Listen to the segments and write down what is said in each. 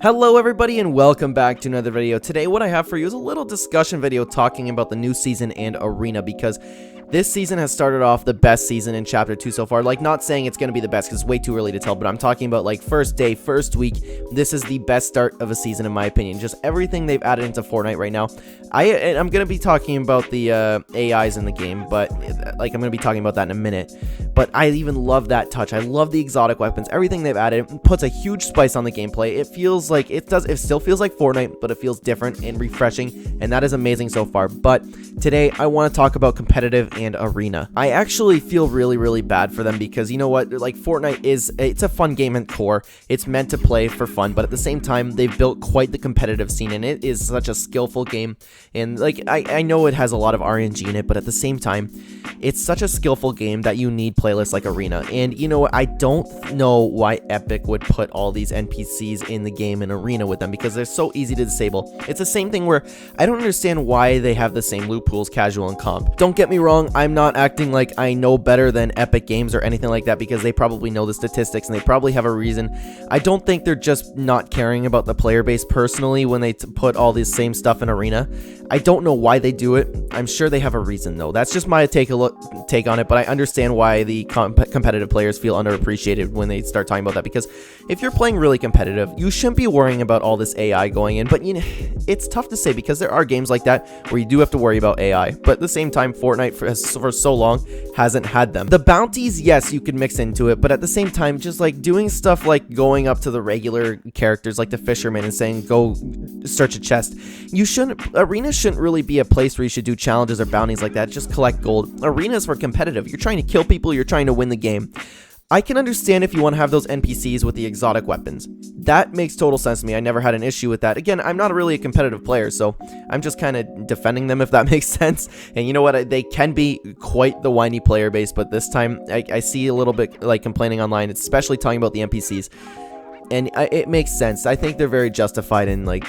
Hello everybody and welcome back to another video. Today what I have for you is a little discussion video talking about the new season and arena, because this season has started off the best season in Chapter 2 so far. Like, not saying it's going to be the best because it's way too early to tell, but I'm talking about like first day, first week. This is the best start of a season in my opinion. Just everything they've added into Fortnite right now. I'm going to be talking about the AIs in the game, but like I'm going to be talking about that in a minute. But I even love that touch. I love the exotic weapons. Everything they've added puts a huge spice on the gameplay. It feels like it still feels like Fortnite, but it feels different and refreshing, and that is amazing so far. But today I want to talk about competitive and arena. I actually feel really bad for them because, you know what, like Fortnite it's a fun game in core. It's meant to play for fun, but at the same time they've built quite the competitive scene, and it is such a skillful game. And like I know it has a lot of RNG in it, but at the same time it's such a skillful game that you need playlists like arena. And you know what, I don't know why Epic would put all these NPCs in the game in arena with them, because they're so easy to disable. It's the same thing where I don't understand why they have the same loot pools, casual and comp. Don't get me wrong, I'm not acting like I know better than Epic Games or anything like that, because they probably know the statistics and they probably have a reason. I don't think they're just not caring about the player base personally when they put all this same stuff in arena. I don't know why they do it. I'm sure they have a reason though. That's just my take on it, but I understand why the competitive players feel underappreciated when they start talking about that, because if you're playing really competitive, you shouldn't be worrying about all this AI going in. But you know, it's tough to say because there are games like that where you do have to worry about AI, but at the same time Fortnite for so long hasn't had them. The bounties, yes, you can mix into it, but at the same time, just like doing stuff like going up to the regular characters like the fisherman and saying go search a chest, arena shouldn't really be a place where you should do challenges or bounties like that. Just collect gold. Arenas for competitive. You're trying to kill people, you're trying to win the game. I can understand if you want to have those NPCs with the exotic weapons. That makes total sense to me. I never had an issue with that. Again, I'm not really a competitive player, so I'm just kind of defending them, if that makes sense. And you know what? They can be quite the whiny player base, but this time I see a little bit like complaining online, especially talking about the NPCs. And it makes sense. I think they're very justified in like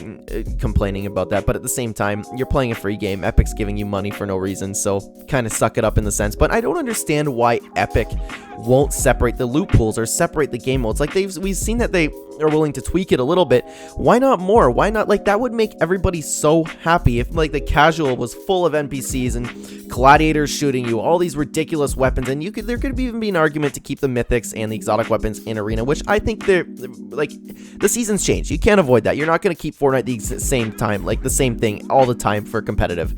complaining about that. But at the same time, you're playing a free game. Epic's giving you money for no reason, so kind of suck it up in the sense. But I don't understand why Epic won't separate the loot pools or separate the game modes. Like we've seen that they are willing to tweak it a little bit. Why not more? Why not? Like, that would make everybody so happy if like the casual was full of NPCs and gladiators shooting you, all these ridiculous weapons, and there could even be an argument to keep the mythics and the exotic weapons in arena, which I think they're like, the seasons change. You can't avoid that. You're not going to keep Fortnite the same time, like the same thing all the time for competitive.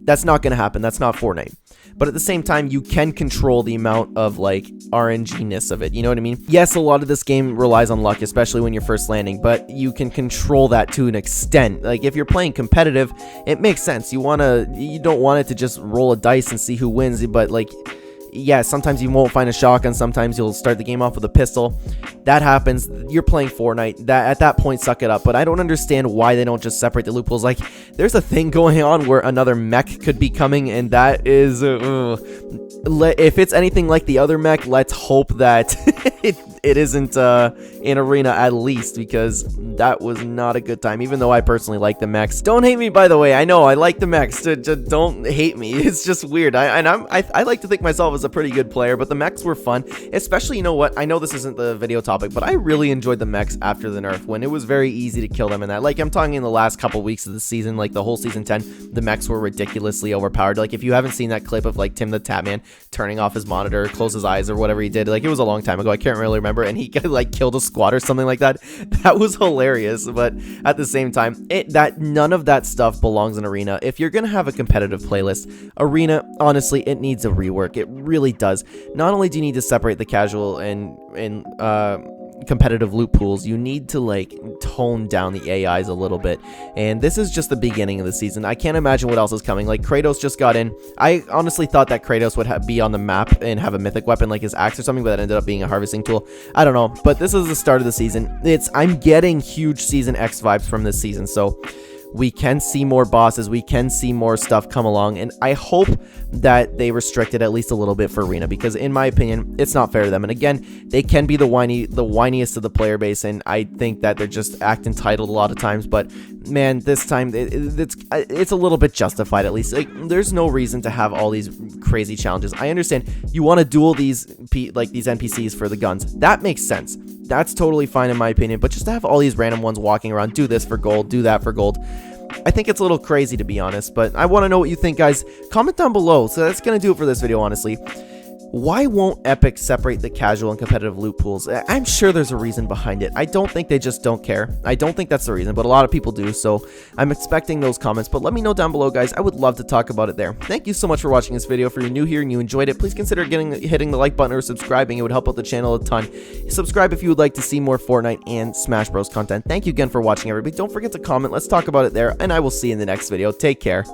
That's not going to happen. That's not Fortnite. But at the same time, you can control the amount of like RNG-ness of it. You know what I mean? Yes, a lot of this game relies on luck, especially when you're first landing, but you can control that to an extent. Like, if you're playing competitive, it makes sense. You don't want it to just roll a dice and see who wins, but like, yeah, sometimes you won't find a shotgun, sometimes you'll start the game off with a pistol. That happens. You're playing Fortnite. At that point, suck it up. But I don't understand why they don't just separate the loot pools. Like, there's a thing going on where another mech could be coming, and that is if it's anything like the other mech, let's hope that it isn't in arena, at least, because that was not a good time, even though I personally like the mechs. Don't hate me, by the way. I know I like the mechs. Don't hate me. It's just weird. I like to think myself as a pretty good player, but the mechs were fun. Especially, you know what, I know this isn't the video topic, but I really enjoyed the mechs after the nerf, when it was very easy to kill them in that. Like, I'm talking in the last couple weeks of the season, like the whole season 10, the mechs were ridiculously overpowered. Like, if you haven't seen that clip of like Tim the Tatman turning off his monitor, close his eyes, or whatever he did, like, it was a long time ago, I can't really remember, and he like killed a squad or something like that. That was hilarious. But at the same time, none of that stuff belongs in arena. If you're gonna have a competitive playlist, arena, honestly, it needs a rework. It really does. Not only do you need to separate the casual and competitive loot pools, you need to like tone down the AIs a little bit, and this is just the beginning of the season. I can't imagine what else is coming. Like, Kratos just got in. I honestly thought that Kratos would be on the map and have a mythic weapon like his axe or something, but that ended up being a harvesting tool. I don't know, but this is the start of the season. I'm getting huge Season X vibes from this season, so we can see more bosses, we can see more stuff come along, and I hope that they restrict it at least a little bit for arena, because in my opinion, it's not fair to them. And again, they can be the whiniest of the player base, and I think that they're just act entitled a lot of times, but man, this time it's a little bit justified, at least. Like, there's no reason to have all these crazy challenges. I understand you want to duel these NPCs for the guns. That makes sense. that's totally fine in my opinion. But just to have all these random ones walking around, do this for gold, do that for gold, I think it's a little crazy, to be honest. But I want to know what you think, guys. Comment down below. So that's going to do it for this video, honestly. Why won't Epic separate the casual and competitive loot pools? I'm sure there's a reason behind it. I don't think they just don't care. I don't think that's the reason, but a lot of people do, so I'm expecting those comments. But let me know down below, guys. I would love to talk about it there. Thank you so much for watching this video. If you're new here and you enjoyed it, please consider hitting the like button or subscribing. It would help out the channel a ton. Subscribe if you would like to see more Fortnite and Smash Bros content. Thank you again for watching, everybody. Don't forget to comment. Let's talk about it there, and I will see you in the next video. Take care.